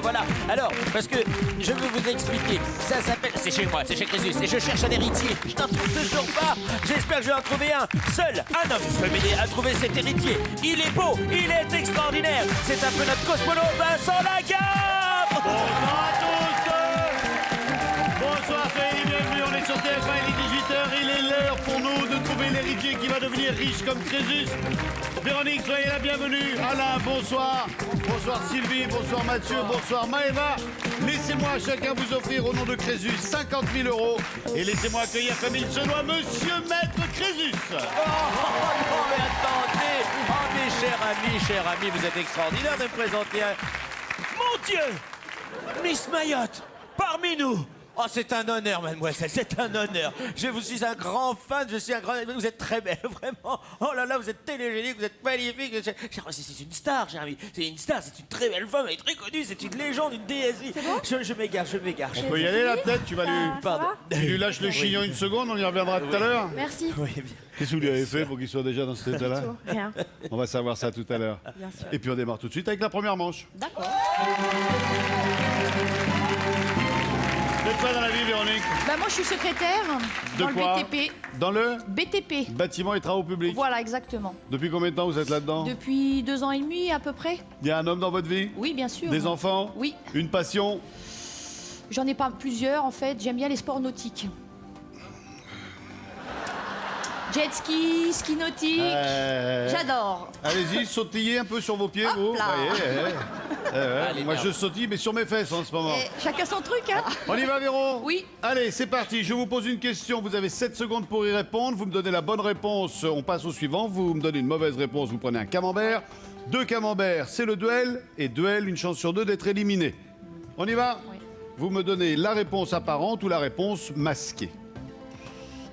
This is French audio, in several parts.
Voilà. Alors, parce que je veux vous expliquer. Ça s'appelle... C'est chez moi, c'est chez Crésus. Et je cherche un héritier. Je n'en trouve toujours pas. J'espère que je vais en trouver un. Seul un homme peut m'aider à trouver cet héritier. Il est beau, il est extraordinaire. C'est un peu notre cosmonaute Vincent Lagaffe. Bonsoir à tous. Bonsoir, soyez les bienvenus. On est sur TF1, il est 18h. Il est l'heure pour nous de trouver l'héritier qui va devenir riche comme Crésus. Véronique, soyez la bienvenue. Alain, bonsoir. Bonsoir Sylvie, bonsoir Mathieu, bonsoir Maëva. Laissez-moi chacun vous offrir au nom de Crésus 50 000 €. Et laissez-moi accueillir comme il se doit Monsieur Maître Crésus. Oh non, mais attendez. Oh, chers amis, vous êtes extraordinaires de me présenter un... Mon Dieu, Miss Mayotte, parmi nous. Oh, c'est un honneur, mademoiselle, c'est un honneur. Je vous suis un grand fan, je suis un grand... Vous êtes très belle, vraiment. Oh là là, vous êtes télégénique, vous êtes magnifique. C'est une star, cher ami. C'est une star, c'est une très belle femme, elle est très connue, c'est une légende, une déesse. Je m'égare. On peut y aller là peut-être, tu vas lui... Pardon. Tu lui lâches le chignon une seconde, on y reviendra tout à l'heure. Merci. Oui, bien. Qu'est-ce que vous lui avez fait pour qu'il soit déjà dans cet état-là? Rien. On va savoir ça tout à l'heure. Bien sûr. Et puis on démarre tout de suite avec la première manche. D'accord. Faites quoi dans la vie, Véronique? Bah moi je suis secrétaire De dans quoi? le BTP. Dans le BTP. bâtiment et travaux publics. Voilà, exactement. Depuis combien de temps vous êtes là-dedans? Depuis 2 ans et demi à peu près. Il y a un homme dans votre vie? Oui, bien sûr. Des enfants? Oui. Une passion? J'en ai pas plusieurs en fait. J'aime bien les sports nautiques. Jet ski, ski nautique. J'adore. Allez-y, sautillez un peu sur vos pieds, vous. Hop là. Allez, Moi, merde. je sautille, mais sur mes fesses en ce moment. Et chacun son truc, hein. On y va, Véro? Oui. Allez, c'est parti. Je vous pose une question. Vous avez 7 secondes pour y répondre. Vous me donnez la bonne réponse. On passe au suivant. Vous me donnez une mauvaise réponse. Vous prenez un camembert. 2 camemberts, c'est le duel. Et duel, une chance sur 2 d'être éliminé. On y va? Oui. Vous me donnez la réponse apparente ou la réponse masquée.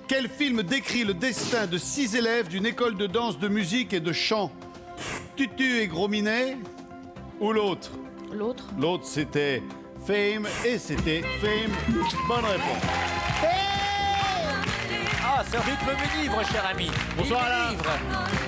Quel film décrit le destin de 6 élèves d'une école de danse, de musique et de chant? Tutu et Gros Minet ou l'autre? L'autre. L'autre, c'était Fame et c'était Fame. Bonne réponse. Ah, ce rythme me livre, cher ami. Bonsoir, Il me Alain. livre.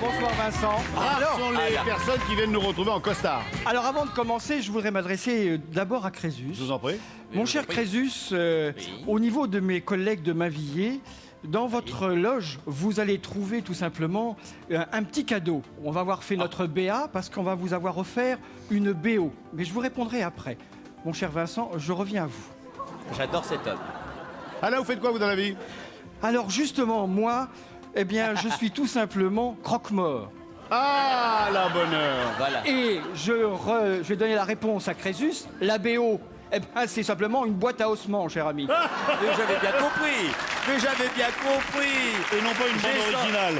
Bonsoir Vincent. Rares sont les Alain. personnes qui viennent nous retrouver en costard. Alors avant de commencer, je voudrais m'adresser d'abord à Crésus. Je vous en prie. Mon vous cher en prie. Crésus, Oui. au niveau de mes collègues de Mavillé, dans votre loge, vous allez trouver tout simplement un petit cadeau. On va avoir fait notre BA parce qu'on va vous avoir offert une BO. Mais je vous répondrai après. Mon cher Vincent, je reviens à vous. J'adore cet homme. Alain, vous faites quoi, vous, dans la vie? Alors justement, moi, eh bien, je suis tout simplement croque-mort. Ah, la bonne heure. Voilà. Et je vais donner la réponse à Crésus. La BO, eh ben, c'est simplement une boîte à ossements, cher ami. Mais j'avais bien compris. Mais j'avais bien compris. Et non pas une J'ai bande ça. originale.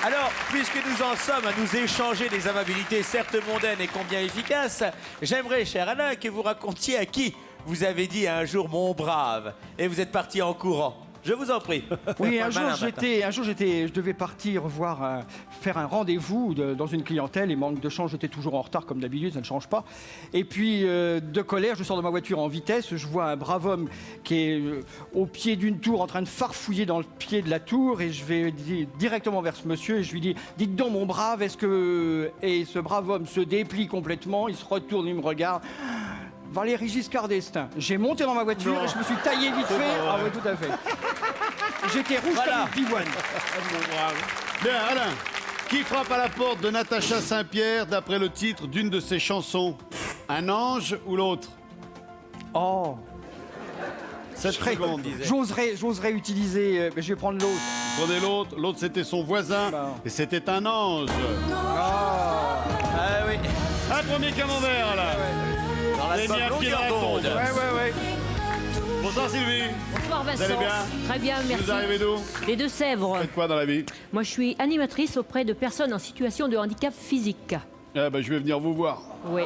Alors, puisque nous en sommes à nous échanger des amabilités certes mondaines et combien efficaces, j'aimerais, cher Alain, que vous racontiez à qui vous avez dit un jour mon brave et vous êtes parti en courant. Je vous en prie. Oui, Pas un le jour, malin matin. je devais partir faire un rendez-vous dans une clientèle et manque de chance, j'étais toujours en retard comme d'habitude, ça ne change pas. Et puis, de colère, je sors de ma voiture en vitesse, je vois un brave homme qui est au pied d'une tour en train de farfouiller dans le pied de la tour et je vais directement vers ce monsieur et je lui dis « Dites donc mon brave, est-ce que... » Et ce brave homme se déplie complètement, il se retourne, il me regarde. Valéry Giscard d'Estaing. J'ai monté dans ma voiture et je me suis taillé vite fait. Ah oui, tout à fait. J'étais rouge Voilà. comme une pivoine. Bien, Alain. Qui frappe à la porte de Natacha Saint-Pierre d'après le titre d'une de ses chansons? Un ange ou l'autre? Oh, 7 secondes. j'oserais utiliser... mais je vais prendre l'autre. Prenez l'autre. L'autre, c'était son voisin. Non. Et c'était un ange. Ah oui. Un premier camembert, là. Dans Vous avez mis l'album un pied dans la Longueur tombe. d'onde. Ouais. Bonsoir, Sylvie. Bonsoir Vincent. Vous allez bien? Très bien, merci. Vous arrivez d'où? Les Deux-Sèvres. Faites quoi dans la vie? Moi, je suis animatrice auprès de personnes en situation de handicap physique. Ah bah, je vais venir vous voir. Oui.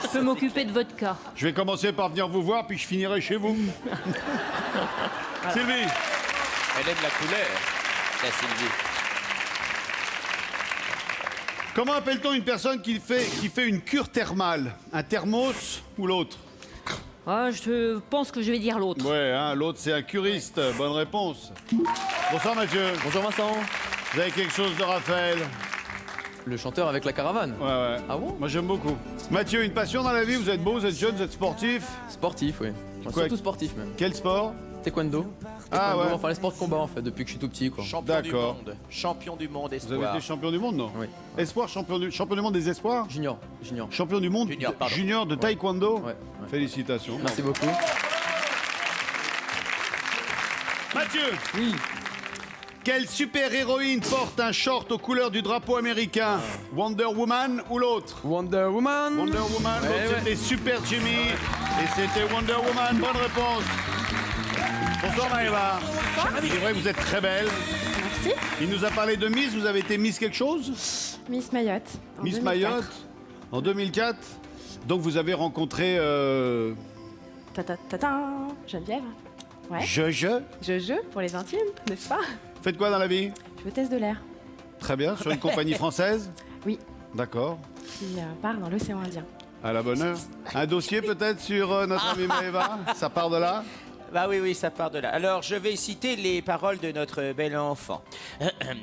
Je peux m'occuper de votre cas. Je vais commencer par venir vous voir, puis je finirai chez vous. Sylvie. Elle aime la couleur, la Sylvie. Comment appelle-t-on une personne qui fait une cure thermale? Un thermos ou l'autre? Ah, je pense que je vais dire l'autre. Ouais, hein, l'autre c'est un curiste. Bonne réponse. Bonsoir Mathieu. Bonjour Vincent. Vous avez quelque chose de Raphaël? Le chanteur avec la caravane. Ouais, ouais. Ah bon? Moi, j'aime beaucoup. Mathieu, une passion dans la vie? Vous êtes beau, vous êtes jeune, vous êtes sportif. Sportif, oui. Enfin, Quoi? surtout sportif même. Quel sport? Taekwondo. Ah Taekwondo, ouais. Enfin les sports de combat en fait, depuis que je suis tout petit quoi. Champion du D'accord. monde. Champion du monde, Vous avez espoir. été champion du monde, non? Oui. Espoir, champion du monde des espoirs? Junior. Champion du monde Junior, pardon. junior de taekwondo? Ouais. Félicitations. Merci beaucoup. Mathieu, Oui. quelle super-héroïne porte un short aux couleurs du drapeau américain? Wonder Woman ou l'autre? Wonder Woman. Wonder Woman, Ouais, l'autre ouais. c'était Super Jimmy et c'était Wonder Woman. Bonne réponse. Bonsoir Maëva. C'est vrai que vous êtes très belle. Merci. Il nous a parlé de Miss, vous avez été Miss quelque chose? Miss Mayotte. en Miss 2004. Mayotte en 2004. Donc vous avez rencontré Ta-ta-ta-ta, Geneviève. Ouais. Je. Pour les intimes, n'est-ce pas? Faites quoi dans la vie? Je veux test de l'air. Très bien, sur une compagnie française? Oui. D'accord. Qui part dans l'océan Indien. À la bonne heure. Un dossier peut-être sur notre amie Maëva? Ça part de là? Bah oui, ça part de là. Alors, je vais citer les paroles de notre bel enfant.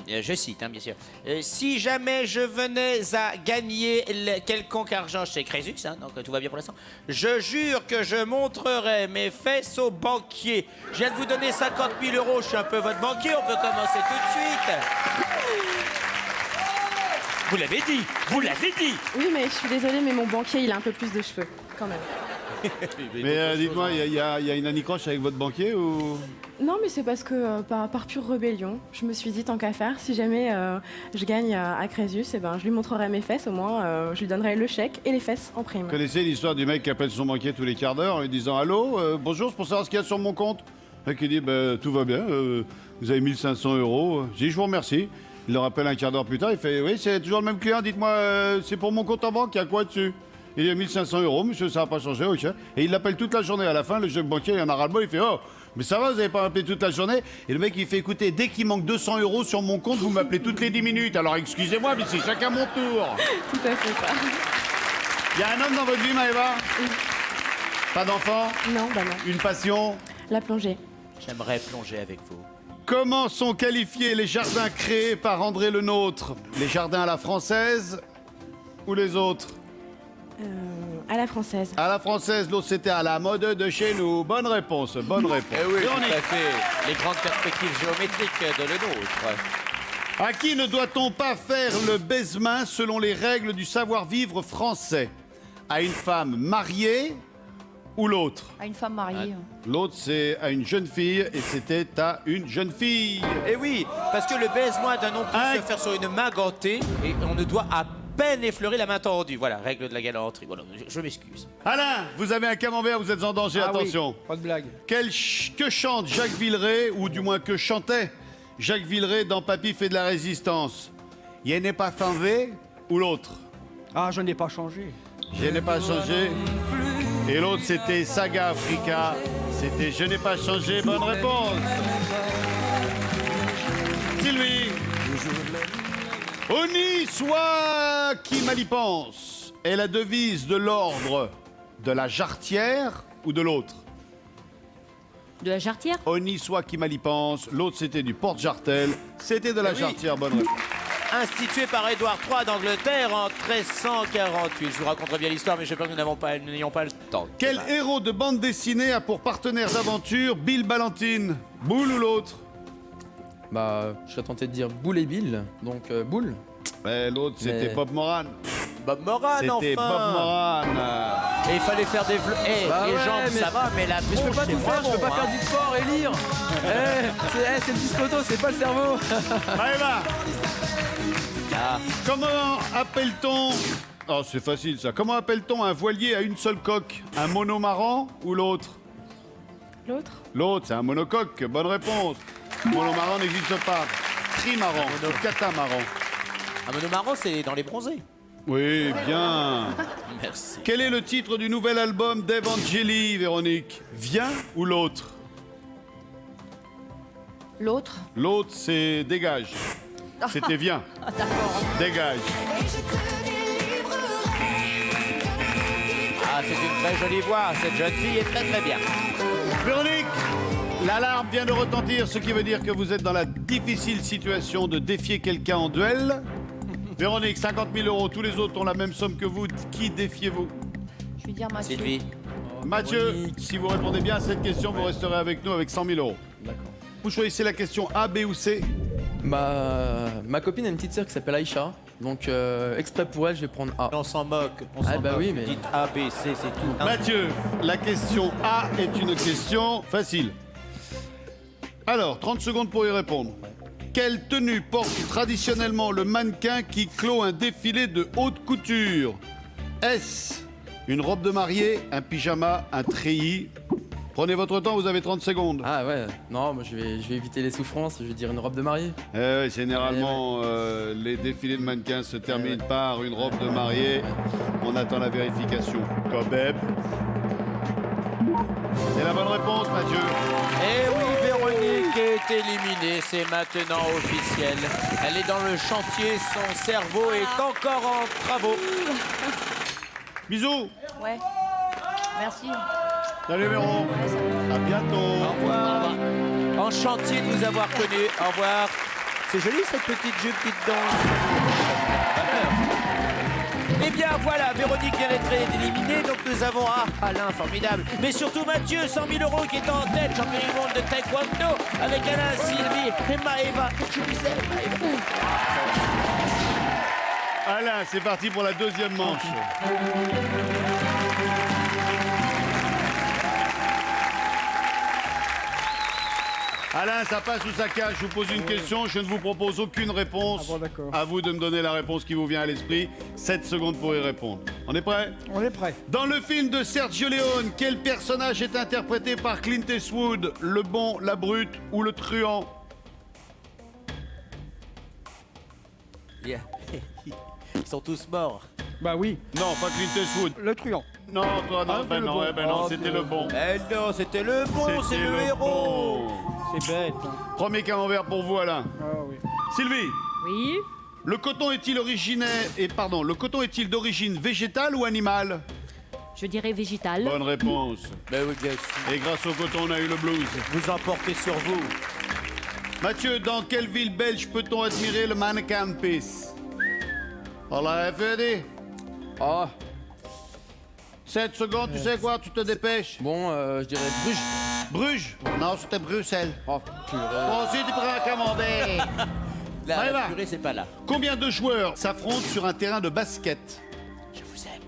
Je cite, hein, bien sûr. Si jamais je venais à gagner quelconque argent chez Crésus, hein, donc tout va bien pour l'instant, je jure que je montrerai mes fesses au banquier. Je viens de vous donner 50 000 euros, je suis un peu votre banquier, on peut commencer tout de suite. Vous l'avez dit. Oui, mais je suis désolée, mais mon banquier, il a un peu plus de cheveux, quand même. Mais dites-moi, il y a une anicroche avec votre banquier ou? Non, mais c'est parce que par pure rébellion, je me suis dit, tant qu'à faire, si jamais je gagne à Crésus, eh ben, je lui montrerai mes fesses, au moins, je lui donnerai le chèque et les fesses en prime. Vous connaissez l'histoire du mec qui appelle son banquier tous les quarts d'heure en lui disant allô, bonjour, c'est pour savoir ce qu'il y a sur mon compte. Le mec il dit bah, tout va bien, vous avez 1500 euros. Je dis je vous remercie. Il le rappelle un quart d'heure plus tard, il fait oui, c'est toujours le même client, dites-moi, c'est pour mon compte en banque, il y a quoi dessus? Il y a 1500 euros, monsieur, ça n'a pas changé, ok. Et il l'appelle toute la journée. À la fin, le jeune banquier, il en a ras-le-bol, il fait oh, mais ça va, vous n'avez pas appelé toute la journée? Et le mec, il fait écoutez, dès qu'il manque 200 euros sur mon compte, vous m'appelez toutes les 10 minutes. Alors excusez-moi, mais c'est chacun mon tour. Tout à fait ça. Il y a un homme dans votre vie, Maëva? Pas d'enfant? Non, bah non. Une passion? La plongée. J'aimerais plonger avec vous. Comment sont qualifiés les jardins créés par André Le Nôtre? Les jardins à la française ou les autres? À la française. À la française, l'autre c'était à la mode de chez nous. Bonne réponse, bonne réponse. Eh oui, Véronique, tout à fait. Les grandes perspectives géométriques de Le Nôtre. à qui ne doit-on pas faire le baise-main selon les règles du savoir-vivre français? À une femme mariée ou l'autre? À une femme mariée. L'autre c'est à une jeune fille et c'était à une jeune fille. Eh oui, parce que le baise-moi d'un non plus se faire sur une main gantée et on ne doit à peine effleurer la main tendue. Voilà, règle de la galanterie. Voilà, je m'excuse. Alain, vous avez un camembert, vous êtes en danger, Ah oui, attention. pas de blague. Que chante Jacques Villeray, ou du moins que chantait Jacques Villeray dans Papy fait de la résistance? Je n'ai pas changé ou l'autre? Ah, je n'ai pas changé. Je n'ai pas changé. Et l'autre c'était Saga Africa. C'était Je n'ai pas changé. Bonne réponse. Sylvie. Honni soit qui mal y pense est la devise de l'ordre de la jarretière ou de l'autre? De la Jarretière. Honni soit qui mal y pense. L'autre c'était du porte-jartel. C'était de la oui. jarretière. Bonne réponse. Institué par Édouard III d'Angleterre en 1348. Je vous raconterai bien l'histoire, mais j'ai peur que nous n'ayons pas le temps. Quel héros de bande dessinée a pour partenaire d'aventure Bill Ballantine? Boule ou l'autre? Bah, je serais tenté de dire Boule et Bill, donc Boule. L'autre c'était Mais- Bob Moran. Bob Moran, C'était enfin. Bob Moran. Et il fallait faire des... Bah les ouais, jambes, mais- ça va, mais la Mais je peux tronche, pas c'est tout faire, je peux moins pas bon, faire hein. du sport et lire. C'est le discoto, c'est pas le cerveau. Maëva, Ah, comment appelle-t-on... Oh, c'est facile ça. Comment appelle-t-on un voilier à une seule coque? Un monomaran ou l'autre? L'autre? L'autre, c'est un monocoque. Bonne réponse. Monomaran n'existe pas. Trimaran ou catamaran. un monomaran, c'est dans les bronzés. Oui, bien. Merci. Quel est le titre du nouvel album d'Eve Angeli, Véronique? Viens ou l'autre? L'autre. L'autre, c'est dégage. C'était viens. Dégage. Ah, c'est une très jolie voix. Cette jeune fille est très très bien. Véronique, l'alarme vient de retentir, ce qui veut dire que vous êtes dans la difficile situation de défier quelqu'un en duel. Véronique, 50 000 euros. Tous les autres ont la même somme que vous. Qui défiez-vous? Je vais dire Mathieu. Sylvie. Mathieu, si vous répondez bien à cette question, vous resterez avec nous avec 100 000 euros. D'accord. Vous choisissez la question A, B ou C. Ma copine a une petite sœur qui s'appelle Aïcha. Donc, exprès pour elle, je vais prendre A. On s'en moque. On Ah s'en bah moque. oui, mais- Dites A, B, C, c'est tout. Mathieu, la question A est une question facile. Alors, 30 secondes pour y répondre. Quelle tenue porte traditionnellement le mannequin qui clôt un défilé de haute couture? Est-ce une robe de mariée, un pyjama, un treillis? Prenez votre temps, vous avez 30 secondes. Ah ouais, non, moi je vais éviter les souffrances, je vais dire une robe de mariée. Généralement, les défilés de mannequins se terminent par une robe de mariée. On attend la vérification. Cobeb. C'est la bonne réponse, Mathieu. Eh oui, Véronique est éliminée, c'est maintenant officiel. Elle est dans le chantier, son cerveau est encore en travaux. Bisous. Ouais. Merci. Salut Véro. Ouais, ça va. À bientôt. Au revoir. En chantier de vous avoir connu. Au revoir. C'est joli cette petite jupe, petite danse. Eh bien voilà, Véronique vient d'être éliminée, donc nous avons Alain, formidable. Mais surtout Mathieu, 100 000 euros qui est en tête, champion du monde de taekwondo, avec Alain, Sylvie et Maëva. Je vous aime, Maëva. Alain, c'est parti pour la deuxième manche. Alain, ça passe ou ça cache? Je vous pose une question, je ne vous propose aucune réponse. Ah bon, d'accord. À vous de me donner la réponse qui vous vient à l'esprit. 7 secondes pour y répondre. On est prêt? On est prêt. Dans le film de Sergio Leone, quel personnage est interprété par Clint Eastwood? Le bon, la brute ou le truand? Yeah. Ils sont tous morts. Bah oui, Non, pas Clint Eastwood. le truand. Non, toi, non, Ah, ben c'est le non, bon. eh ben non, Oh, c'était c'est le le bon. Eh non, c'était le bon, c'est C'était le héros. bon. C'est bête. Hein. Premier camembert pour vous, Alain. Ah oui. Sylvie, Oui. le coton est-il le coton est-il d'origine végétale ou animale? Je dirais végétal. Bonne réponse. Ben oui, bien sûr. Et grâce au coton, on a eu le blues. Vous emportez sur vous. Mathieu, dans quelle ville belge peut-on admirer le Mannequin Peace? On l'a fait. Ah, 7 secondes, tu sais quoi? Tu te dépêches. bon, je dirais Bruges. Bruges? Non, c'était Bruxelles. Oh, purée. Bon, si tu prends un camembert. Là, Allez, la va. purée, c'est pas là. Combien de joueurs s'affrontent sur un terrain de basket? Je vous aime.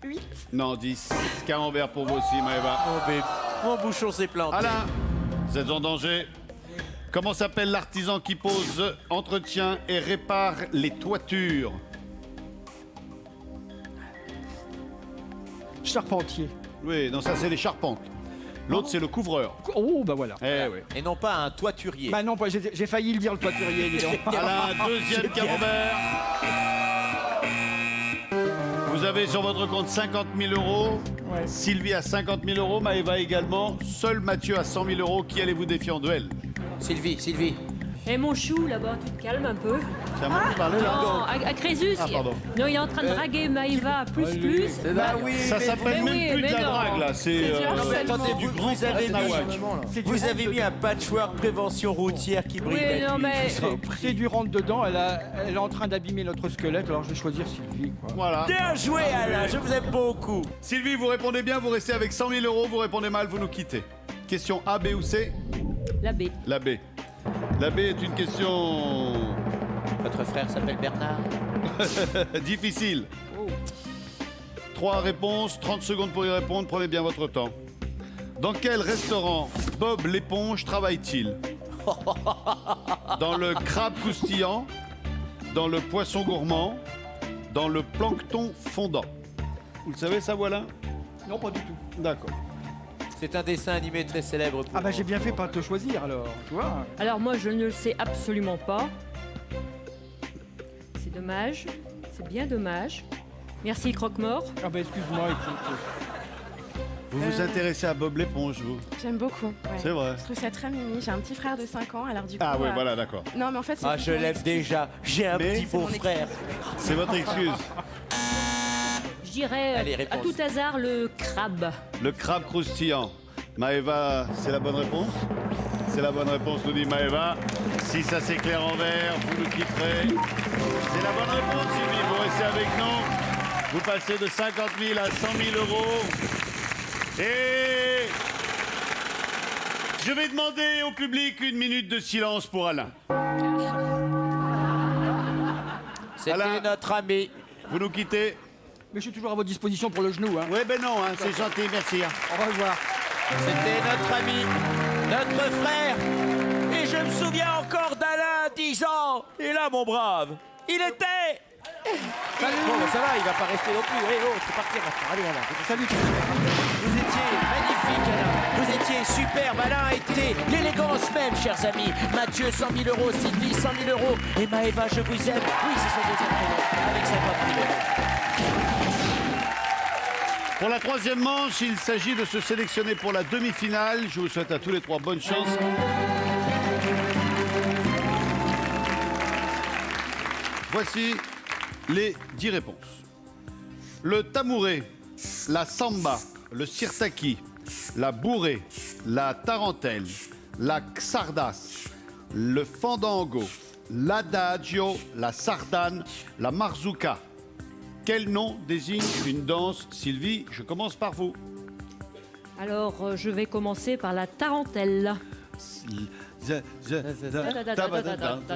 8. Non, 10. Camembert pour vous aussi, Maëva. Oh, bébé. Mon bouchon s'est planté. Alain, vous êtes en danger. Comment s'appelle l'artisan qui pose, entretient et répare les toitures? Charpentier. Oui, non, ça c'est les charpentes. L'autre c'est le couvreur. Oh, bah voilà. Eh oui. Et non pas un toiturier. Bah non, bah, j'ai failli le dire, le toiturier, dis donc. Alain, deuxième camembert. Vous avez sur votre compte 50 000 euros. Ouais. Sylvie a 50 000 euros, Maëva également. Seul Mathieu a 100 000 euros. Qui allez-vous défier en duel? Sylvie. Et mon chou là-bas, tu te calmes un peu. C'est à moi de parler là. Non, à Crésus. Ah, pardon. Non, il est en train de draguer Maïva plus. C'est Bah dingue. oui, Ça mais- s'appelle mais même oui, plus de mais la non. drague là. C'est du Non, mais harcèlement. attendez, vous avez mis, C'est du vous rentre avez mis un patchwork prévention routière qui brille Oui, la non, nuit, mais- je vous en prie. C'est du rentre dedans, elle est en train d'abîmer notre squelette, alors je vais choisir Sylvie, quoi. Voilà. Bien joué, Alain, je vous aime beaucoup. Sylvie, vous répondez bien, vous restez avec 100 000 euros. Vous répondez mal, vous nous quittez. Question A, B ou C? La B. La B. La B est une question Votre frère s'appelle Bernard. difficile. 3 réponses, 30 secondes pour y répondre. Prenez bien votre temps. Dans quel restaurant Bob l'éponge travaille-t-il? Dans le crabe croustillant, dans le poisson gourmand, dans le plancton fondant. Vous le savez ça, voilà? Non, pas du tout. D'accord. C'est un dessin animé très célèbre. Pour Ah bah j'ai bien fait pas te choisir, alors, tu vois. Alors moi, je ne le sais absolument pas. C'est dommage. C'est bien dommage. Merci, croque-mort. Ah bah excuse-moi, écoute. Vous vous intéressez à Bob l'éponge, vous? J'aime beaucoup. Ouais. C'est vrai. Je trouve ça très mimi. J'ai un petit frère de 5 ans, alors du coup. Ah oui, voilà, d'accord. Non, mais en fait, c'est. Ah, je l'aime déjà. J'ai un Mais- petit beau frère. C'est votre excuse. Je dirais, Allez, à réponse. tout hasard, le crabe. Le crabe croustillant. Maëva, c'est la bonne réponse? C'est la bonne réponse, nous dit Maëva. Si ça s'éclaire en vert, vous nous quitterez. C'est la bonne réponse, Sylvie. Vous restez avec nous. Vous passez de 50 000 à 100 000 euros. Et je vais demander au public 1 minute de silence pour Alain. C'était Alain. notre ami. Vous nous quittez? Mais je suis toujours à votre disposition pour le genou. Hein. Oui, ben non, hein, c'est gentil, merci. Au revoir. C'était notre ami, notre frère. Et je me souviens encore d'Alain, 10 ans. Et là, mon brave, il était... Bon, ben ça va, il va pas rester non plus. Eh, oh, je peux partir maintenant. Allez, Alain. Salut. Vous étiez magnifique, Alain. Vous étiez superbe. Alain a été l'élégance même, chers amis. Mathieu, 100 000 euros. Sylvie, 100 000 euros. Et Maëva, je vous aime. Oui, c'est son deuxième prénom. Avec 50 000 euros. Pour la troisième manche, il s'agit de se sélectionner pour la demi-finale. Je vous souhaite à tous les trois bonne chance. Voici les 10 réponses. Le tamouré, la samba, le sirtaki, la bourrée, la tarentelle, la xardas, le fandango, l'adagio, la sardane, la marzouka. Quel nom désigne une danse? Sylvie, je commence par vous. Alors, je vais commencer par la tarentelle.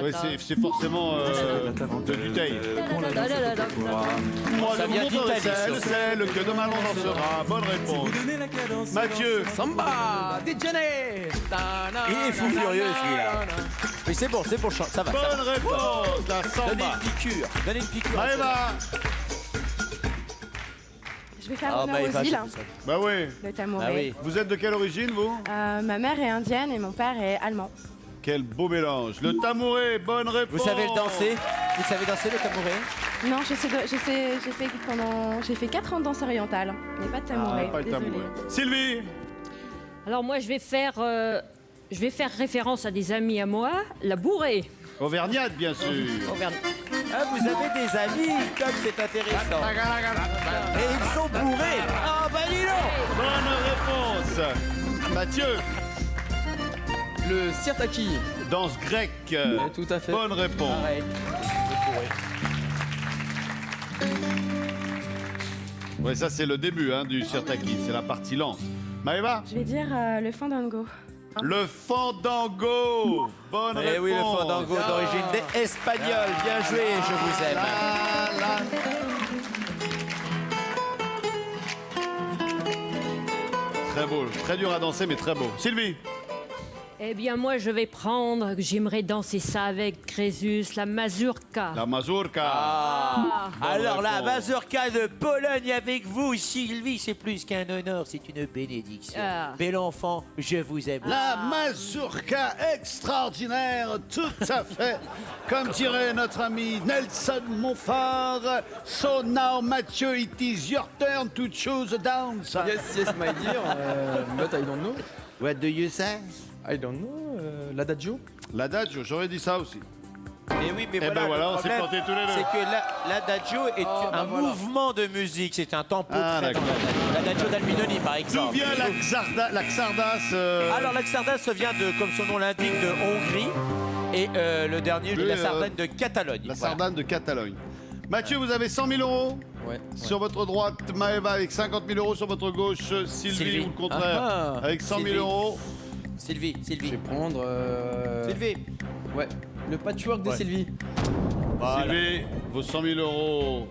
Oui, c'est forcément de Dutheil. Moi, Ça le vient montre d'Italie, c'est le que demain l'on dansera. Bonne réponse. Mathieu. Samba, déjeuner. Il est fou furieux, celui-là. Mais c'est bon, ça va. Ça va. Bonne réponse. La Donnez samba. une piqûre. Donnez une piqûre. Maëva. Je vais faire Ah, honneur Maëva, aux je îles, vous aime. Bah oui. le tamouré. Ah oui. Vous êtes de quelle origine, vous? Ma mère est indienne et mon père est allemand. Quel beau mélange. Le tamouré, bonne réponse. Vous savez le danser? Vous savez danser le tamouré? Non, j'ai fait 4 ans de danse orientale, mais pas de tamouré. Pas le désolée. tamouré. Sylvie. Alors moi, je vais faire référence à des amis à moi, la bourrée. Auvergnate, bien sûr. Ah, vous avez des amis, comme c'est intéressant. Et ils sont bourrés. Ah, bah dis donc. Bonne réponse. Mathieu. Le sirtaki. Danse grecque. Tout à fait. Bonne réponse. Arrête. Ouais, ça c'est le début du sirtaki, c'est la partie lente. Maëva. Je vais dire le fandango. Le fandango. Bonne Eh réponse. oui, le fandango d'origine espagnole. Bien joué, je vous aime. Très beau, très dur à danser, mais très beau. Sylvie. Eh bien, moi, j'aimerais danser ça avec Crésus, la mazurka. La mazurka. Bonne Alors la réponse. mazurka de Pologne avec vous, Sylvie, c'est plus qu'un honneur, c'est une bénédiction. Ah. Bel enfant, je vous aime. La mazurka extraordinaire, tout à fait. Comme dirait notre ami Nelson Montfort. So now, Mathieu, it is your turn to choose a dance. Yes, my dear. But I don't know. What do you say? I don't know. L'adagio. L'adagio, j'aurais dit ça aussi. Mais oui, mais Eh ben voilà, on le s'est problème, plantés tous les deux. c'est que l'adagio est un voilà. mouvement de musique, c'est un tempo Ah, très d'accord. l'adagio d'Albinoni, par D'où exemple. vient la xardas Alors la Xardas vient de, comme son nom l'indique, de Hongrie. Et le dernier, Oui, la Sardaigne de Catalogne. La Voilà. Sardane de Catalogne. Mathieu, vous avez 100 000 euros. Ouais. Sur votre droite, Maëva avec 50 000 euros. Sur votre gauche, Sylvie, ou le contraire, Ah, avec 100 000 Sylvie. euros. Sylvie. Je vais prendre. Sylvie. Ouais. Le patchwork de Ouais. Sylvie. Voilà. Sylvie, vos 100 000 euros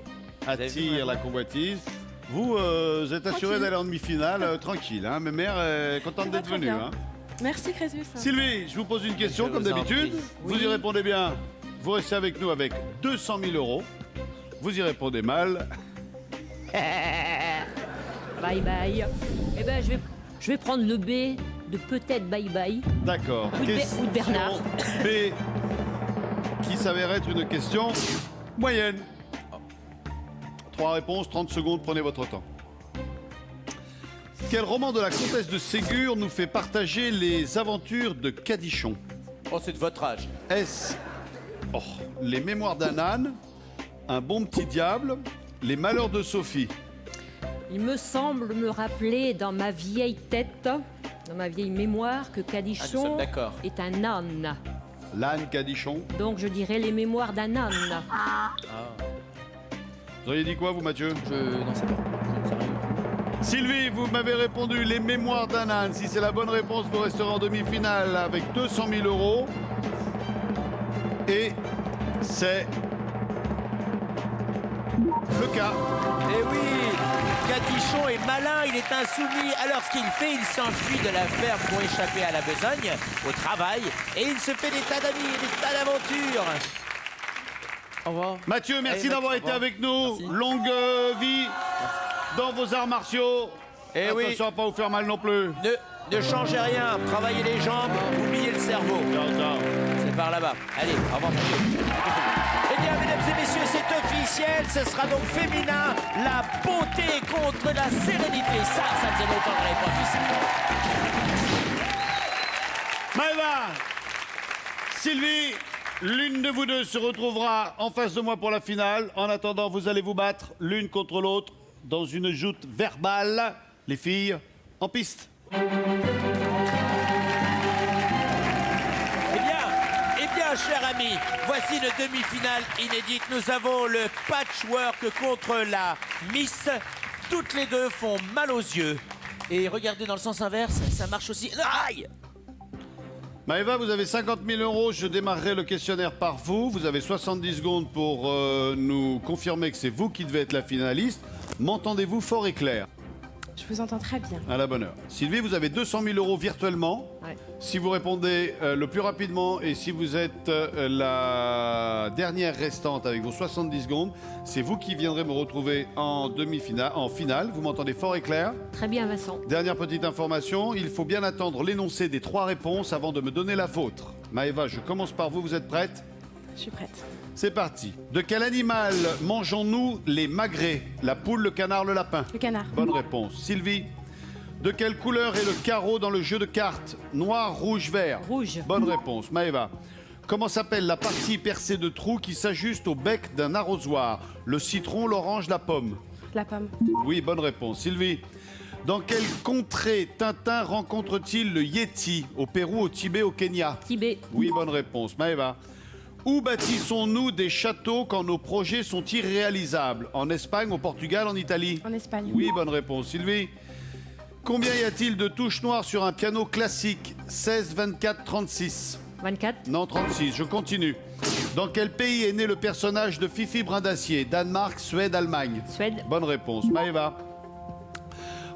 avez vu, attirent la convoitise. Vous êtes assuré Tranquille. d'aller en demi-finale, tranquille. Hein. Ma mère est contente Ça va d'être très venue. bien. Hein. Merci Crésus. Sylvie, je vous pose une question Je comme vous en d'habitude. prie. Vous y répondez bien, vous restez avec nous avec 200 000 euros. Vous y répondez mal. Bye bye. Eh ben, je vais prendre le B de peut-être bye bye. D'accord. Ou de Question Bernard. B, qui s'avère être une question moyenne. 3 réponses, 30 secondes, prenez votre temps. Quel roman de la comtesse de Ségur nous fait partager les aventures de Cadichon? Oh, c'est de votre âge. Est-ce Les Mémoires d'un âne, Un bon petit diable, Les Malheurs de Sophie? Il me semble me rappeler dans ma vieille tête, dans ma vieille mémoire, que Ah, nous Cadichon sommes d'accord. est un âne. l'âne Cadichon. Donc je dirais les mémoires d'un âne. Vous auriez dit quoi, vous, Mathieu? Je n'en sais pas. Je ne sais rien. Sylvie, vous m'avez répondu les mémoires d'un âne. Si c'est la bonne réponse, vous resterez en demi-finale avec 200 000 €. Et c'est le cas. Eh oui, Cadichon est malin, il est insoumis. Alors ce qu'il fait, il s'enfuit de la ferme pour échapper à la besogne, au travail, et il se fait des tas d'amis, des tas d'aventures. Au revoir. Mathieu, merci Allez, d'avoir au été revoir. avec nous. Merci. Longue vie dans vos arts martiaux. Eh oui. Attention à pas vous faire mal non plus. Ne changez rien, travaillez les jambes, oubliez le cerveau. Ciao, ciao. C'est par là-bas. Allez, au revoir, monsieur. Eh bien, mesdames et messieurs, c'est officiel. Ce sera donc féminin. La beauté contre la sérénité. Ça faisait longtemps qu'on n'avait pas vu ça. Maëva, Sylvie, l'une de vous deux se retrouvera en face de moi pour la finale. En attendant, vous allez vous battre l'une contre l'autre dans une joute verbale. Les filles, en piste. Eh bien, chers amis, voici une demi-finale inédite. Nous avons le patchwork contre la Miss. Toutes les deux font mal aux yeux. Et regardez dans le sens inverse, ça marche aussi. Aïe! Maëva, vous avez 50 000 €. Je démarrerai le questionnaire par vous. Vous avez 70 secondes pour nous confirmer que c'est vous qui devez être la finaliste. M'entendez-vous fort et clair? Je vous entends très bien. À la bonne heure. Sylvie, vous avez 200 000 € virtuellement. Ouais. Si vous répondez le plus rapidement et si vous êtes la dernière restante avec vos 70 secondes, c'est vous qui viendrez me retrouver en demi-finale, en finale. Vous m'entendez fort et clair? Très bien, Vincent. Dernière petite information, il faut bien attendre l'énoncé des 3 réponses avant de me donner la vôtre. Maëva, je commence par vous. Vous êtes prête? Je suis prête. C'est parti. De quel animal mangeons-nous les magrets? La poule, le canard, le lapin? Le canard. Bonne réponse. Sylvie, de quelle couleur est le carreau dans le jeu de cartes? Noir, rouge, vert? Rouge. Bonne réponse. Maëva, comment s'appelle la partie percée de trous qui s'ajuste au bec d'un arrosoir? Le citron, l'orange, la pomme? La pomme. Oui, bonne réponse. Sylvie, dans quelle contrée Tintin rencontre-t-il le Yéti? Au Pérou, au Tibet, au Kenya? Tibet. Oui, bonne réponse. Maëva, où bâtissons-nous des châteaux quand nos projets sont irréalisables? En Espagne, au Portugal, en Italie? En Espagne. Oui, bonne réponse. Sylvie, combien y a-t-il de touches noires sur un piano classique? 16, 24, 36. 24. Non, 36. Je continue. Dans quel pays est né le personnage de Fifi Brin d'Acier? Danemark, Suède, Allemagne? Suède. Bonne réponse. Maëva,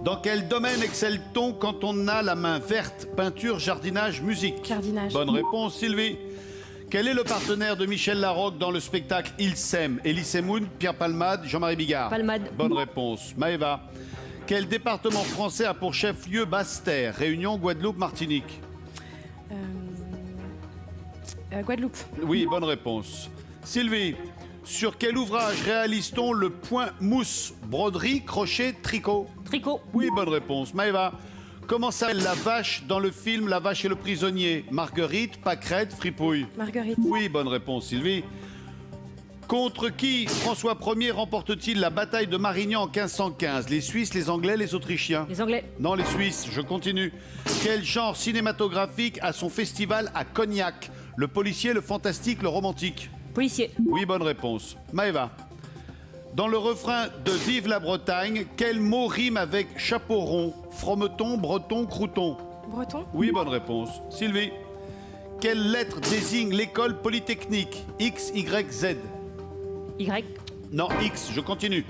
dans quel domaine excelle-t-on quand on a la main verte? Peinture, jardinage, musique? Jardinage. Bonne réponse. Sylvie, quel est le partenaire de Michel Larocque dans le spectacle Il s'aime? Elie Semoun, Pierre Palmade, Jean-Marie Bigard? Palmade. Bonne réponse. Maëva, quel département français a pour chef-lieu Basse-Terre? Réunion, Guadeloupe, Martinique? Guadeloupe. Oui, bonne réponse. Sylvie, sur quel ouvrage réalise-t-on le point mousse? Broderie, crochet, tricot? Tricot. Oui, bonne réponse. Maëva, comment s'appelle la vache dans le film La vache et le prisonnier? Marguerite, pâquerette, fripouille? Marguerite. Oui, bonne réponse, Sylvie. Contre qui François Ier remporte-t-il la bataille de Marignan en 1515? Les Suisses, les Anglais, les Autrichiens? Les Anglais. Non, les Suisses, je continue. Quel genre cinématographique a son festival à Cognac? Le policier, le fantastique, le romantique? Policier. Oui, bonne réponse. Maëva, dans le refrain de Vive la Bretagne, quel mot rime avec chapeau rond? Frometon, breton, crouton? Breton. Oui, bonne réponse. Sylvie, quelle lettre désigne l'école polytechnique? X, Y, Z? Y. Non, X, je continue.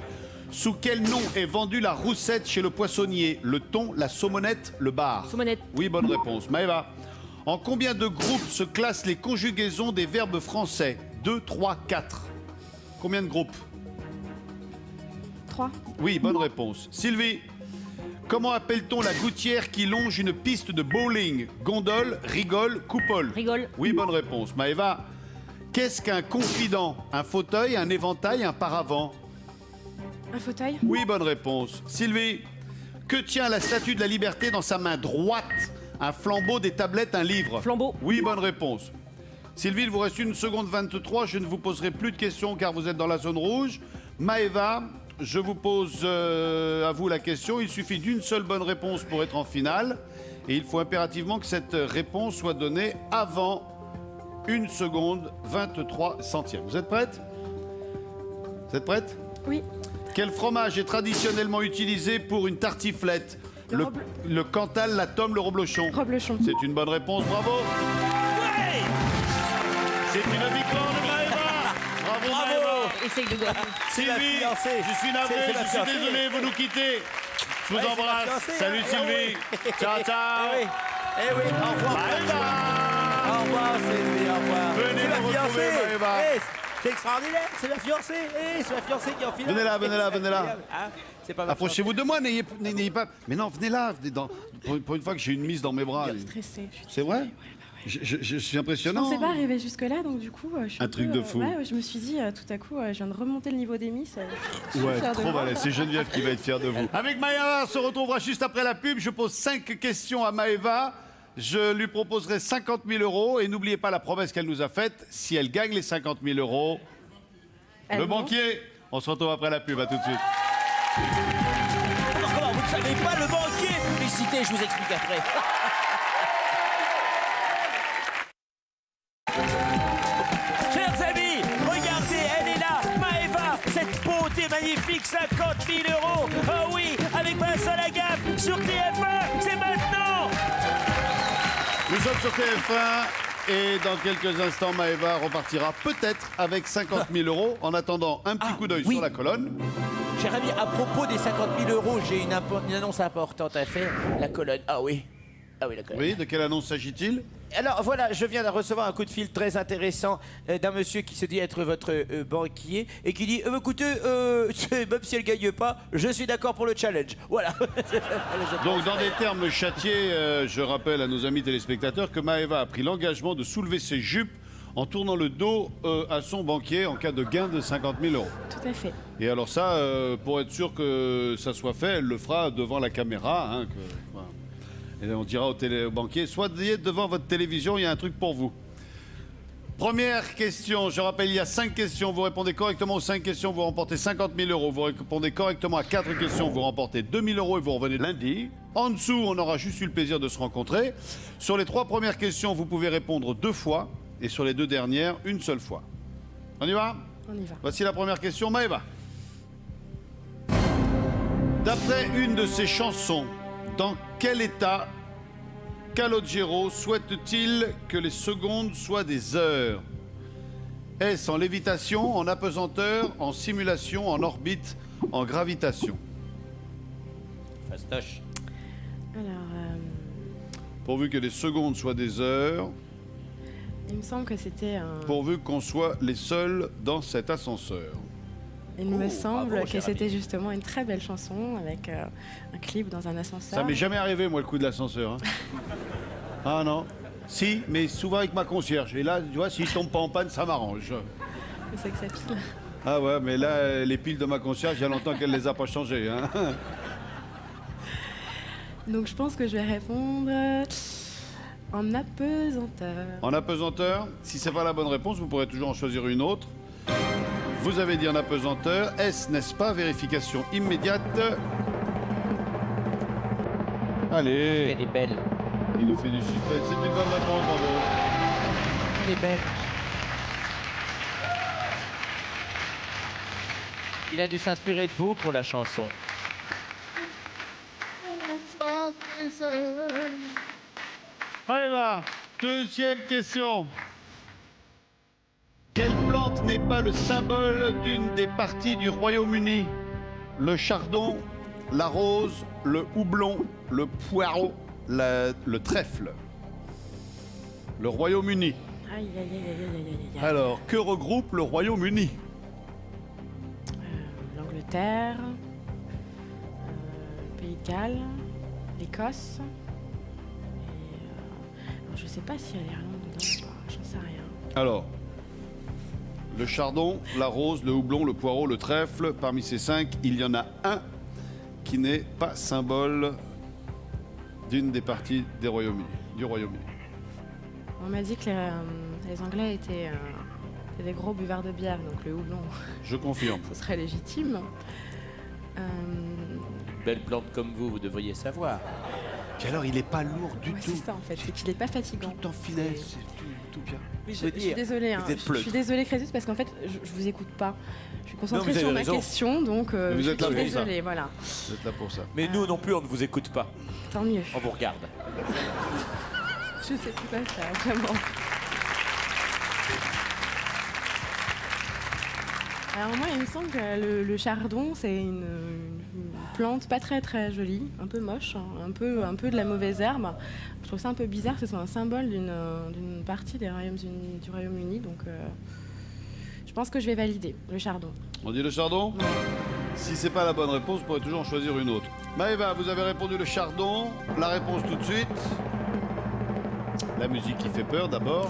Sous quel nom est vendue la roussette chez le poissonnier? Le thon, la saumonette, le bar? Saumonette. Oui, bonne réponse. Maëva, en combien de groupes se classent les conjugaisons des verbes français? 2, 3, 4. Combien de groupes? 3. Oui, bonne réponse. Sylvie, comment appelle-t-on la gouttière qui longe une piste de bowling? Gondole, rigole, coupole? Rigole. Oui, bonne réponse. Maëva, qu'est-ce qu'un confident? Un fauteuil, un éventail, un paravent? Un fauteuil. Oui, bonne réponse. Sylvie, que tient la statue de la liberté dans sa main droite? Un flambeau, des tablettes, un livre? Flambeau. Oui, bonne réponse. Sylvie, il vous reste 1 seconde 23. Je ne vous poserai plus de questions car vous êtes dans la zone rouge. Maëva, je vous pose à vous la question. Il suffit d'une seule bonne réponse pour être en finale. Et il faut impérativement que cette réponse soit donnée avant 1 seconde 23 centièmes. Vous êtes prête? Vous êtes prête? Oui. Quel fromage est traditionnellement utilisé pour une tartiflette? Le Cantal, la Tome, le Reblochon. Reblochon. C'est une bonne réponse, bravo. Ouais. C'est une victoire de Maëva. Bravo, Maëva. Essaye de gagner. C'est la Sylvie, fiancée. je suis navré, C'est la je suis fiancée. désolé, vous nous quittez. Je vous Ouais, c'est la embrasse. fiancée, Salut hein. Sylvie. Ciao, ciao. Eh oui. Eh oui, au revoir. Maëva. Au revoir, Sylvie, au revoir. Venez C'est la nous retrouver, fiancée. Maëva. Eh, c'est extraordinaire, c'est la fiancée. Eh, c'est la fiancée qui est en finale. Venez là, venez là, C'est venez là. incroyable, hein. C'est pas ma Approchez-vous de moi, n'ayez pas. Mais non, venez là. Pour une fois que j'ai une mise dans mes bras. Stressée. C'est vrai? Je suis Je impressionnant. pensais pas arriver jusque-là, donc du coup, je suis Un truc peu, de fou. Ouais, je me suis dit, tout à coup, je viens de remonter le niveau des Miss. Je suis Ouais, fière de trop moi. balèze. C'est Geneviève qui va être fière de vous. Avec Maëva, on se retrouvera juste après la pub. Je pose 5 questions à Maëva. Je lui proposerai 50 000 euros. Et n'oubliez pas la promesse qu'elle nous a faite. Si elle gagne les 50 000 euros, Elle le monte. banquier. On se retrouve après la pub. À tout de suite. Comment vous ne savez pas le banquier? Publicité, je vous explique après. Chers amis, regardez, elle est là, Maëva, cette beauté magnifique, 50 000 euros. Oh oui, avec Vincent Lagaffe sur TF1, c'est maintenant. Nous sommes sur TF1. Et dans quelques instants, Maëva repartira peut-être avec 50 000 euros. En attendant, un petit coup d'œil oui. sur la colonne. Cher ami, à propos des 50 000 euros, j'ai une annonce importante à faire. La colonne, ah oui. Ah oui, la colonne. Oui, de quelle annonce s'agit-il? Alors voilà, je viens de recevoir un coup de fil très intéressant d'un monsieur qui se dit être votre banquier et qui dit écoutez, même si elle gagne pas, je suis d'accord pour le challenge. Voilà. Donc, dans des termes châtiés, je rappelle à nos amis téléspectateurs que Maëva a pris l'engagement de soulever ses jupes en tournant le dos à son banquier en cas de gain de 50 000 euros. Tout à fait. Et alors ça, pour être sûr que ça soit fait, elle le fera devant la caméra. Hein, voilà. Et on dira au banquier, soyez devant votre télévision, il y a un truc pour vous. Première question, je rappelle, il y a 5 questions. Vous répondez correctement aux 5 questions, vous remportez 50 000 euros. Vous répondez correctement à 4 questions, vous remportez 2 000 euros et vous revenez lundi. En dessous, on aura juste eu le plaisir de se rencontrer. Sur les 3 premières questions, vous pouvez répondre 2 fois. Et sur les 2 dernières, une seule fois. On y va? On y va. Voici la première question, Maëva. D'après une de ses chansons, dans quel état Calogero souhaite-t-il que les secondes soient des heures? Est-ce en lévitation, en apesanteur, en simulation, en orbite, en gravitation? Fastoche. Alors, Pourvu que les secondes soient des heures, il me semble que c'était un... pourvu qu'on soit les seuls dans cet ascenseur. Il me semble bravo, que cher c'était ami. justement une très belle chanson avec un clip dans un ascenseur. Ça m'est jamais arrivé, moi, le coup de l'ascenseur. Hein. Ah non. Si, mais souvent avec ma concierge. Et là, tu vois, s'il tombe pas en panne, ça m'arrange. C'est que ça pile. Ah ouais, mais là, les piles de ma concierge, il y a longtemps qu'elle les a pas changées. Hein. Donc je pense que je vais répondre en apesanteur. En apesanteur, si c'est pas la bonne réponse, vous pourrez toujours en choisir une autre. Vous avez dit en apesanteur. Est-ce, n'est-ce pas, vérification immédiate? Allez. Elle est belle. Il nous fait du suspense. C'est une bonne réponse, bravo. Elle est belle. Il a dû s'inspirer de vous pour la chanson. Allez là, deuxième question. Quelle plante n'est pas le symbole d'une des parties du Royaume-Uni? Le chardon, la rose, le houblon, le poireau, le trèfle. Le Royaume-Uni. Aïe, aïe, aïe, aïe, aïe, aïe, aïe, aïe. Alors, que regroupe le Royaume-Uni? L'Angleterre, le Pays de Galles, l'Écosse. Alors, je sais pas s'il y a l'Irlande dedans ou pas, j'en sais rien. Alors, le chardon, la rose, le houblon, le poireau, le trèfle. Parmi ces 5, il y en a un qui n'est pas symbole d'une des parties du Royaume-Uni. On m'a dit que les Anglais étaient des gros buveurs de bière, donc le houblon, Je confirme. ce serait légitime. Belle plante comme vous devriez savoir. Puis alors, il est pas lourd du Ouais, tout. c'est ça en fait, c'est qu'il n'est pas fatigant. Tout en finesse, tout bien. Oui, Je suis désolée, hein. vous êtes Je suis désolée Crésus parce qu'en fait je vous écoute pas. Je suis concentrée vous avez sur ma raison. question donc vous je êtes là suis pour ça. désolée, voilà. Vous êtes là pour ça. Mais nous non plus, on ne vous écoute pas. Tant mieux. On vous regarde. Je sais plus quoi faire, vraiment. Alors moi, il me semble que le chardon, c'est une plante pas très très jolie, un peu moche, hein, un peu de la mauvaise herbe. Je trouve ça un peu bizarre que ce soit un symbole d'une partie du Royaume-Uni, donc je pense que je vais valider le chardon. On dit le chardon? Si c'est pas la bonne réponse, vous pourrez toujours en choisir une autre. Maëva, vous avez répondu le chardon. La réponse tout de suite. La musique qui fait peur d'abord.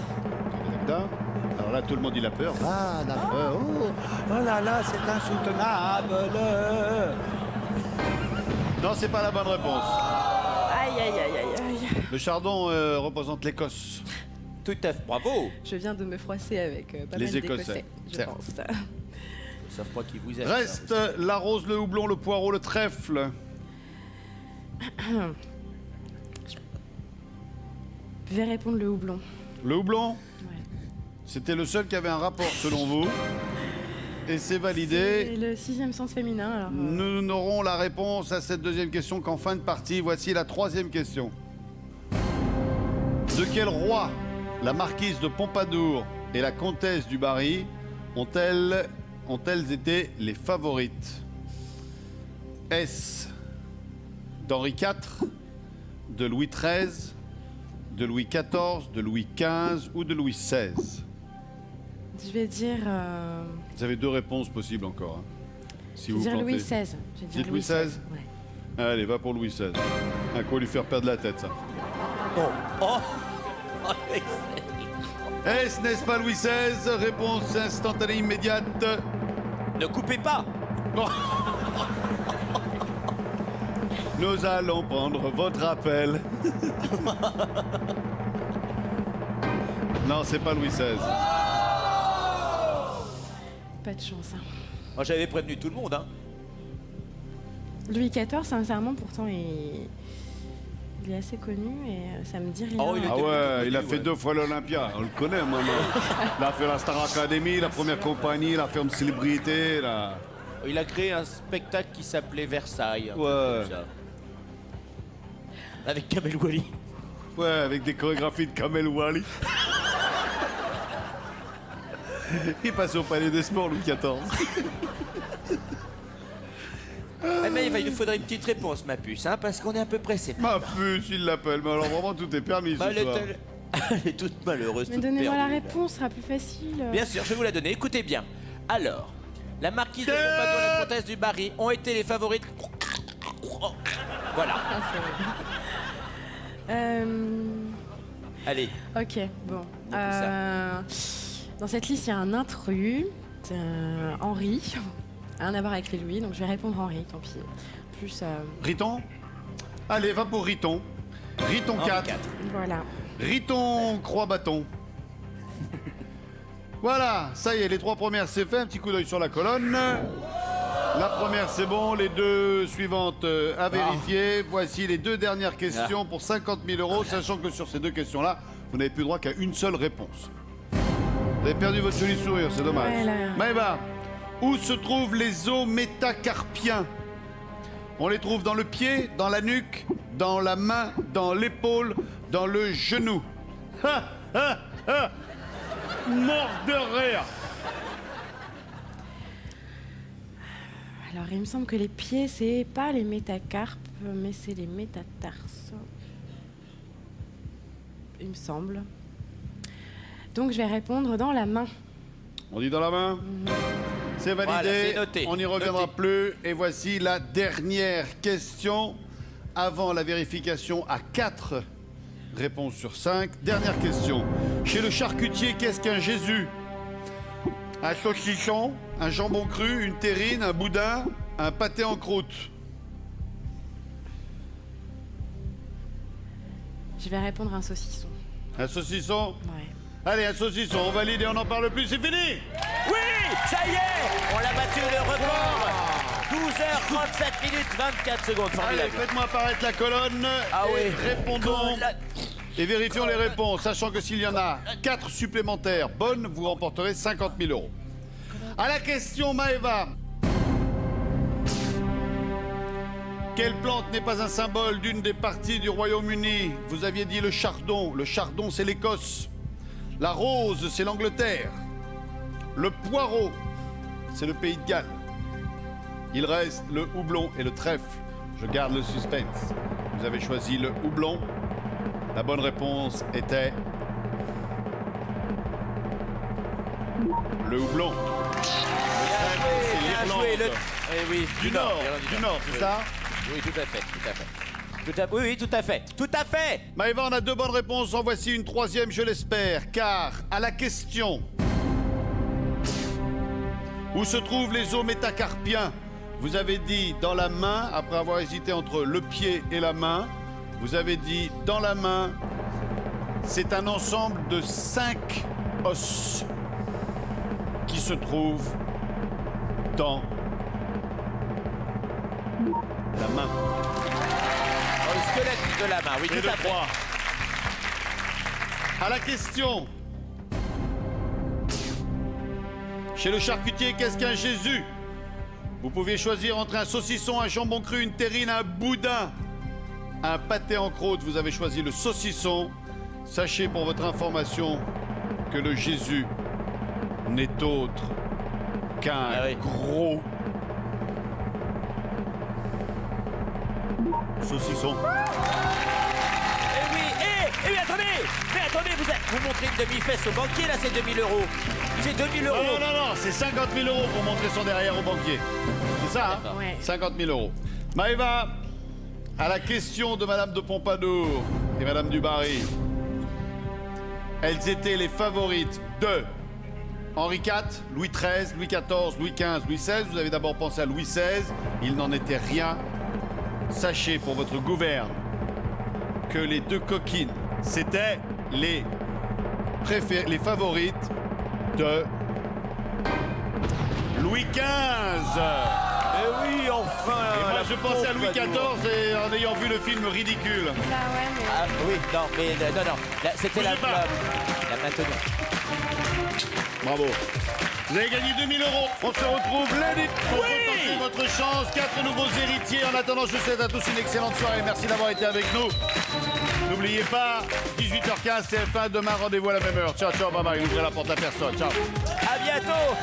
Alors là, tout le monde dit la peur. Ah, la peur. Oh là là, c'est insoutenable. Non, c'est pas la bonne réponse. Aïe aïe aïe aïe aïe. Le chardon représente l'Écosse. Tout à fait. Bravo. Je viens de me froisser avec pas Les mal Écossais, d'Écossais, je certes. pense. Ils savent pas qui vous êtes. Reste la rose, le houblon, le poireau, le trèfle. Je vais répondre le houblon. Le houblon, Ouais. c'était le seul qui avait un rapport selon vous. Et c'est C'est validé. le 6e sens féminin. Alors, Nous n'aurons la réponse à cette deuxième question qu'en fin de partie. Voici la troisième question. De quel roi la marquise de Pompadour et la comtesse du Barry ont-elles été les favorites? Est-ce d'Henri IV, de Louis XIII, de Louis XIV, de Louis XV ou de Louis XVI? je vais dire, Vous avez deux réponses possibles encore. hein, si je vais vous dire plantez. Louis XVI. Je vais dire Dites Louis XVI. Ouais. Allez, va pour Louis XVI. À quoi lui faire perdre la tête, ça. Oh. Est-ce, n'est-ce pas Louis XVI? Réponse instantanée immédiate. Ne coupez pas. Nous allons prendre votre appel. Non, c'est pas Louis XVI. Pas de chance. Hein. Moi, j'avais prévenu tout le monde. Hein. Louis XIV, sincèrement, pourtant, il est assez connu et ça me dit rien. Oh, il est- Ah ouais, il a connu, fait ouais. 2 fois l'Olympia. On le connaît maintenant. Il a fait la Star Academy, la première compagnie, la ferme célébrité. Il a créé un spectacle qui s'appelait Versailles. un truc Ouais. comme ça. Avec Kamel Wally. Ouais, avec des chorégraphies de Kamel Wally. Il passe au Palais des Sports, Louis XIV. Eh ben, il nous faudrait une petite réponse, ma puce, hein, parce qu'on est un peu pressé. Ma puce, il l'appelle. Mais alors vraiment, tout est permis Bah, ce soir. elle est toute malheureuse, Mais toute donnez-moi la perdue. réponse, ce sera plus facile. Bien sûr, je vais vous la donner. Écoutez bien. Alors, la marquise de Pompadour et la comtesse du Barry ont été les favorites. Voilà. Ah, c'est vrai. Allez. Ok, bon. tout ça. Dans cette liste, il y a un intrus, Henri. Rien à voir avec les Louis, donc je vais répondre Henri, tant pis. Plus, Riton? Allez, va pour Riton. Riton Henri 4. IV. voilà. Riton croix-bâton. Voilà, ça y est, les 3 premières c'est fait. Un petit coup d'œil sur la colonne. La première c'est bon, les 2 suivantes à vérifier. Voici les 2 dernières questions pour 50 000 €, sachant que sur ces 2 questions-là, vous n'avez plus droit qu'à une seule réponse. Vous avez perdu votre joli sourire, c'est dommage. Ouais, là. Maëva, où se trouvent les os métacarpiens? On les trouve dans le pied, dans la nuque, dans la main, dans l'épaule, dans le genou. Ha, ha, ha. Mort de rire. Alors, il me semble que les pieds, c'est pas les métacarpes, mais c'est les métatarses. Il me semble. Donc, je vais répondre dans la main. On dit dans la main. C'est validé. Voilà, c'est noté. On n'y reviendra Noté. plus. Et voici la dernière question avant la vérification à 4 réponses sur 5. Dernière question. Chez le charcutier, qu'est-ce qu'un Jésus? Un saucisson, un jambon cru, une terrine, un boudin, un pâté en croûte. Je vais répondre un saucisson. Un saucisson? Ouais. Allez, un saucisson, on valide et on n'en parle plus, c'est fini! Oui, ça y est, on l'a battu le record. 12 12h37 minutes 24 secondes. Allez, Formidable. faites-moi apparaître la colonne. Ah et oui. répondons. La- Et vérifions les réponses, sachant que s'il y en a 4 supplémentaires bonnes, vous remporterez 50 000 euros. À la question, Maëva. Quelle plante n'est pas un symbole d'une des parties du Royaume-Uni? Vous aviez dit le chardon. Le chardon, c'est l'Écosse. La rose, c'est l'Angleterre. Le poireau, c'est le Pays de Galles. Il reste le houblon et le trèfle. Je garde le suspense. Vous avez choisi le houblon. La bonne réponse était le houblon. C'est Bien l'Irlande. joué, Eh oui, Du Nord, Irlande du Nord, c'est ça? Oui, tout à fait, tout à fait. Oui, tout à fait, tout à fait. Maëva, on a 2 bonnes réponses. En voici une 3e, je l'espère. Car à la question où se trouvent les os métacarpiens, vous avez dit dans la main, après avoir hésité entre le pied et la main. Vous avez dit dans la main. C'est un ensemble de 5 os qui se trouvent dans la main. Dans le squelette de la main, oui, Et tout de à fait. 3. À la question. Chez le charcutier, qu'est-ce qu'un Jésus? Vous pouviez choisir entre un saucisson, un jambon cru, une terrine, un boudin, un pâté en croûte. Vous avez choisi le saucisson. Sachez pour votre information que le Jésus n'est autre qu'un Ah oui. gros saucisson. Eh oui, mais attendez, vous montrez une demi-fesse au banquier, là, c'est 2000 euros. C'est 2000 euros. Non, non, non, c'est 50 000 euros pour montrer son derrière au banquier. C'est ça, hein? Ouais. 50 000 euros. Maëva, à la question de Madame de Pompadour et Madame du Barry, elles étaient les favorites de Henri IV, Louis XIII, Louis XIV, Louis XV, Louis XVI. Vous avez d'abord pensé à Louis XVI. Il n'en était rien. Sachez pour votre gouverne que les 2 coquines, c'était les favorites de Louis XV. Eh oui, enfin. Et moi, la je pensais à Louis Pompadour. XIV et en ayant vu le film Ridicule. Bah ouais, mais... Ah oui, non, mais non. Là, c'était Bougez pas. la maintenue. Bravo. Vous avez gagné 2000 euros. On se retrouve lundi pour retenter votre chance. 4 nouveaux héritiers. En attendant, je vous souhaite à tous une excellente soirée. Merci d'avoir été avec nous. N'oubliez pas, 18h15, TF1. Demain, rendez-vous à la même heure. Ciao, ciao, bye bye. N'ouvrez la porte à personne. Ciao. À bientôt.